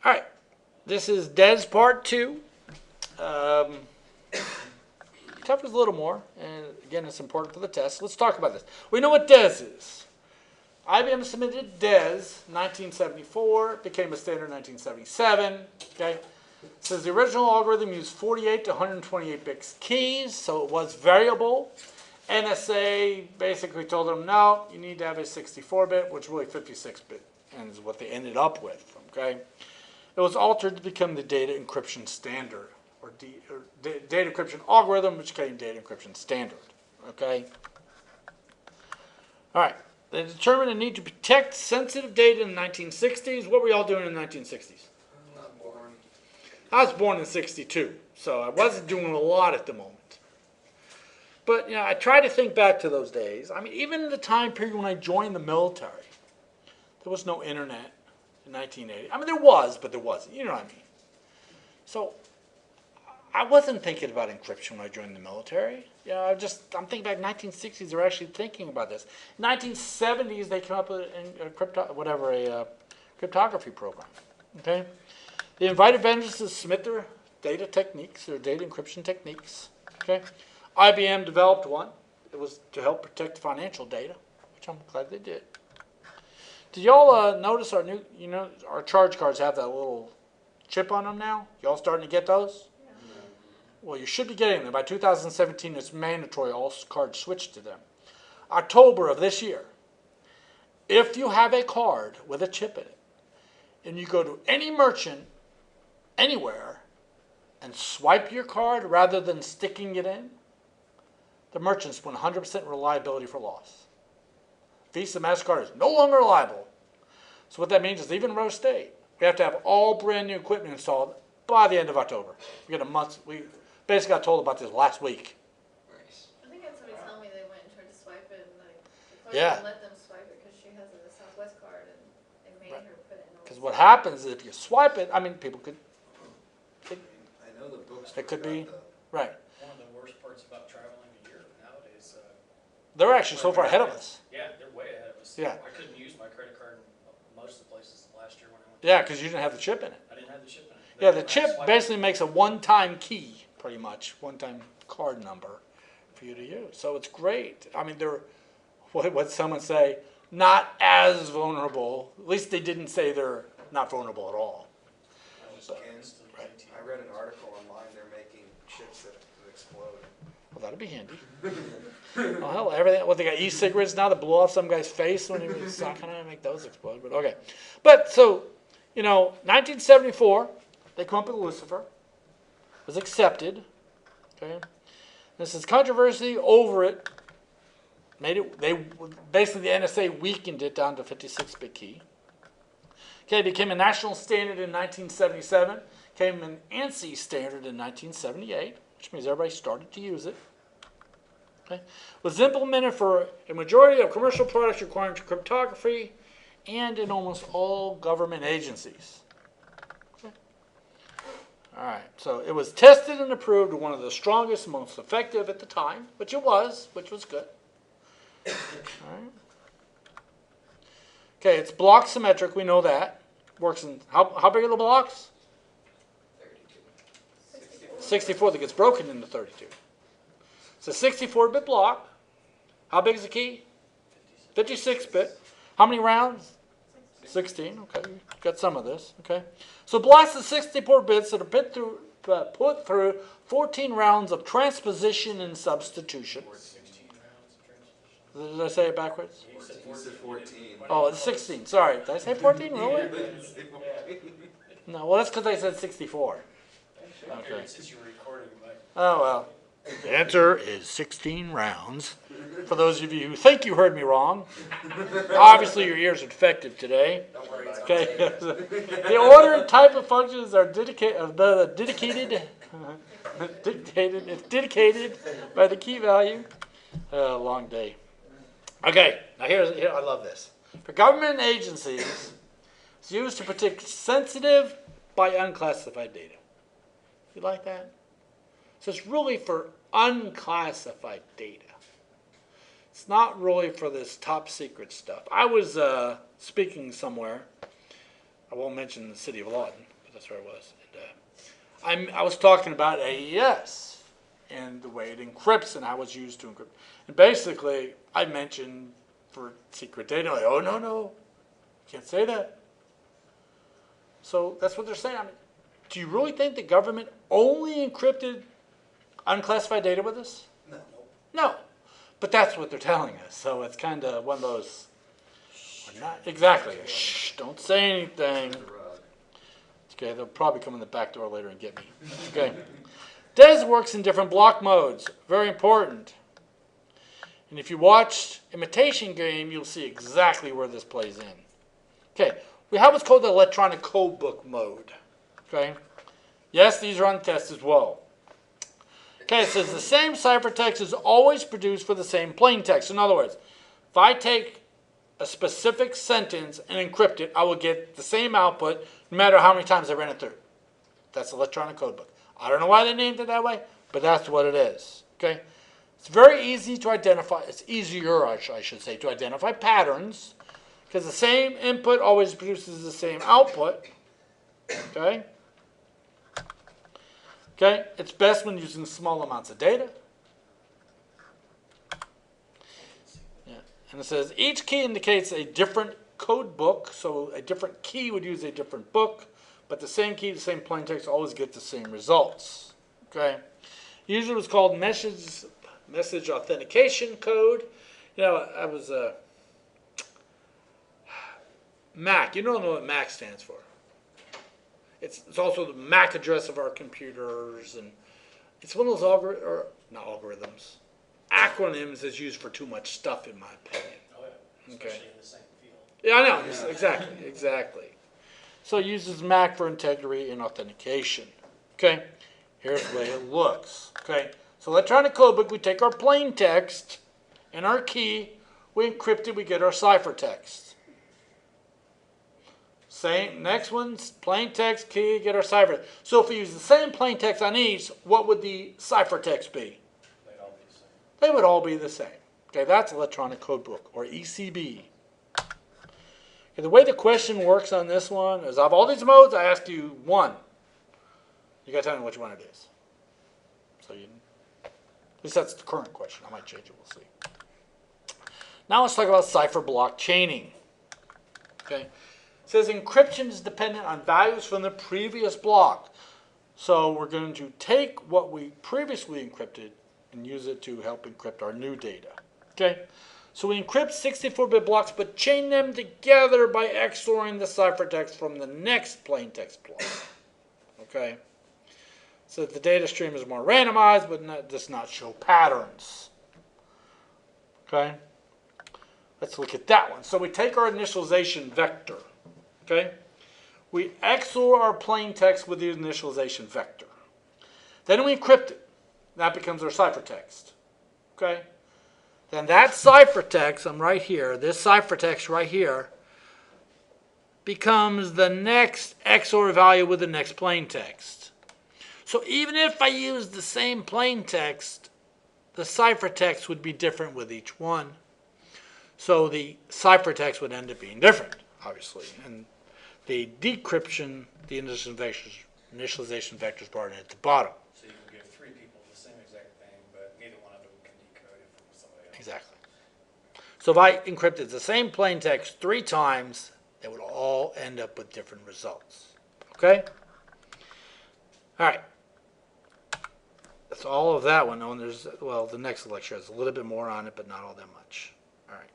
All right, this is DES Part 2. Covers a little more, and again, it's important for the test. Let's talk about this. We know what DES is. IBM submitted DES 1974, became a standard in 1977. Okay, it says the original algorithm used 48 to 128 bit keys, so it was variable. NSA basically told them, no, you need to have a 64-bit, which is really 56-bit, and is what they ended up with. Okay, it was altered to become the data encryption standard, or data encryption algorithm, which became data encryption standard. Okay. All right. They determined the need to protect sensitive data in the 1960s. What were y'all doing in the 1960s? Not born. I was born in 62, so I wasn't doing a lot at the moment. But, I try to think back to those days. I mean, even in the time period when I joined the military, there was no internet in 1980. I mean, there was, but there wasn't. You know what I mean? So, I wasn't thinking about encryption when I joined the military. I'm thinking back 1960s, they're actually thinking about this. 1970s, they came up with a cryptography program. Okay? They invited vendors to submit their data techniques, their data encryption techniques. Okay? IBM developed one. It was to help protect financial data, which I'm glad they did. Did y'all notice our new, our charge cards have that little chip on them now? Y'all starting to get those? Well, you should be getting them. By 2017, it's mandatory all cards switch to them. October of this year, if you have a card with a chip in it, and you go to any merchant, anywhere, and swipe your card rather than sticking it in, the merchant's 100% reliability for loss. Visa, MasterCard is no longer reliable. So what that means is even Rose State, we have to have all brand new equipment installed by the end of October. We get a month. We basically got told about this last week. Nice. I think I had somebody tell me they went and tried to swipe it, and the clerk Yeah. wouldn't let them swipe it because she has a Southwest card, and they made her put it in. Because what happens is if you swipe it, I mean, people could. I know the books. It could be right. One of the worst parts about traveling a year nowadays. They're actually so far ahead of us. Yeah, they're way ahead of us. Yeah. I couldn't use my credit card in most of the places last year when I went. Yeah, because you didn't have the chip in it. I didn't have the chip in it. Yeah, the chip basically makes a one-time key, pretty much, one-time card number for you to use. So it's great. I mean, they're, what someone say, not as vulnerable. At least they didn't say they're not vulnerable at all. I read an article online. They're making chips that could explode. Well, that'd be handy. Oh, hell, everything. What, they got e-cigarettes now that blew off some guy's face when he was sucking on it, make those explode. But okay. But so, 1974, they come up with Lucifer. It was accepted. Okay. This is controversy over it. Basically the NSA weakened it down to 56-bit key. Okay, it became a national standard in 1977. Became an ANSI standard in 1978, which means everybody started to use it. Okay. Was implemented for a majority of commercial products requiring cryptography and in almost all government agencies. Okay. All right, so it was tested and approved, one of the strongest, most effective at the time, which was good. All right. Okay, it's block symmetric, we know that. Works in, how big are the blocks? 64 that gets broken into 32. It's a 64-bit block. How big is the key? 56-bit. How many rounds? 16. Okay, you got some of this. Okay, so blocks of 64 bits that are put through 14 rounds of transposition and substitution. 16 rounds of transposition. Did I say it backwards? You said 14. Oh, it's 16. Sorry, did I say 14? Really? No. Well, that's because I said 64. Okay. Since you were recording, Mike. Oh, well. The answer is 16 rounds. For those of you who think you heard me wrong, obviously your ears are defective today. Don't worry. Okay. The order and type of functions are dedicated by the key value. Long day. Okay, now here I love this. For government agencies, it's used to protect sensitive by unclassified data. You like that? So it's really for unclassified data. It's not really for this top secret stuff. I was speaking somewhere I won't mention the city of Lawton, but that's where I was. And, I was talking about AES and the way it encrypts and how it's used to encrypt. And basically, I mentioned for secret data, like, oh, no, can't say that. So that's what they're saying. I mean, do you really think the government only encrypted unclassified data with us? No. No. But that's what they're telling us. So it's kind of one of those, we're not exactly, shh, don't say anything. Okay, they'll probably come in the back door later and get me. Okay. DES works in different block modes. Very important. And if you watched Imitation Game, you'll see exactly where this plays in. Okay, we have what's called the electronic code book mode. Okay, yes, these are on tests as well. Okay, it says the same ciphertext is always produced for the same plaintext. In other words, if I take a specific sentence and encrypt it, I will get the same output no matter how many times I ran it through. That's the electronic code book. I don't know why they named it that way, but that's what it is. Okay. It's very easy to identify, it's easier, I should say, to identify patterns, because the same input always produces the same output. Okay? Okay? It's best when using small amounts of data. Yeah. And it says each key indicates a different code book, so a different key would use a different book, but the same key, the same plaintext always get the same results. Okay? Usually it was called message authentication code. You know, I was MAC. You don't know what MAC stands for. It's also the MAC address of our computers, and it's one of those acronyms that's used for too much stuff, in my opinion. Oh, yeah. Okay. Especially in the same field. Yeah, I know. Exactly. So it uses MAC for integrity and authentication. Okay. Here's the way it looks. Okay. So electronic code book, we take our plain text and our key, we encrypt it, we get our ciphertext. Same, next one's plain text, key, get our cipher. So if we use the same plain text on each, what would the ciphertext be? They'd all be the same. They would all be the same. Okay, that's electronic code book, or ECB. Okay, the way the question works on this one is, of all these modes, I ask you one. You got to tell me which one it is. So you, at least that's the current question. I might change it. We'll see. Now let's talk about cipher block chaining. Okay, it says encryption is dependent on values from the previous block. So we're going to take what we previously encrypted and use it to help encrypt our new data. Okay, so we encrypt 64-bit blocks, but chain them together by XORing the ciphertext from the next plaintext block. Okay. So the data stream is more randomized, but does not show patterns. Okay? Let's look at that one. So we take our initialization vector. Okay? We XOR our plain text with the initialization vector. Then we encrypt it. That becomes our ciphertext. Okay? Then that ciphertext, I'm right here, this ciphertext right here, becomes the next XOR value with the next plain text. So even if I use the same plain text, the ciphertext would be different with each one. So the ciphertext would end up being different, obviously. And the decryption, the initialization vector is brought in at the bottom. So you can give three people the same exact thing, but neither one of them can decode it from somebody else. Exactly. So if I encrypted the same plain text 3 times, they would all end up with different results. Okay? All right. That's all of that one. Oh, and there's, well, the next lecture has a little bit more on it, but not all that much. All right.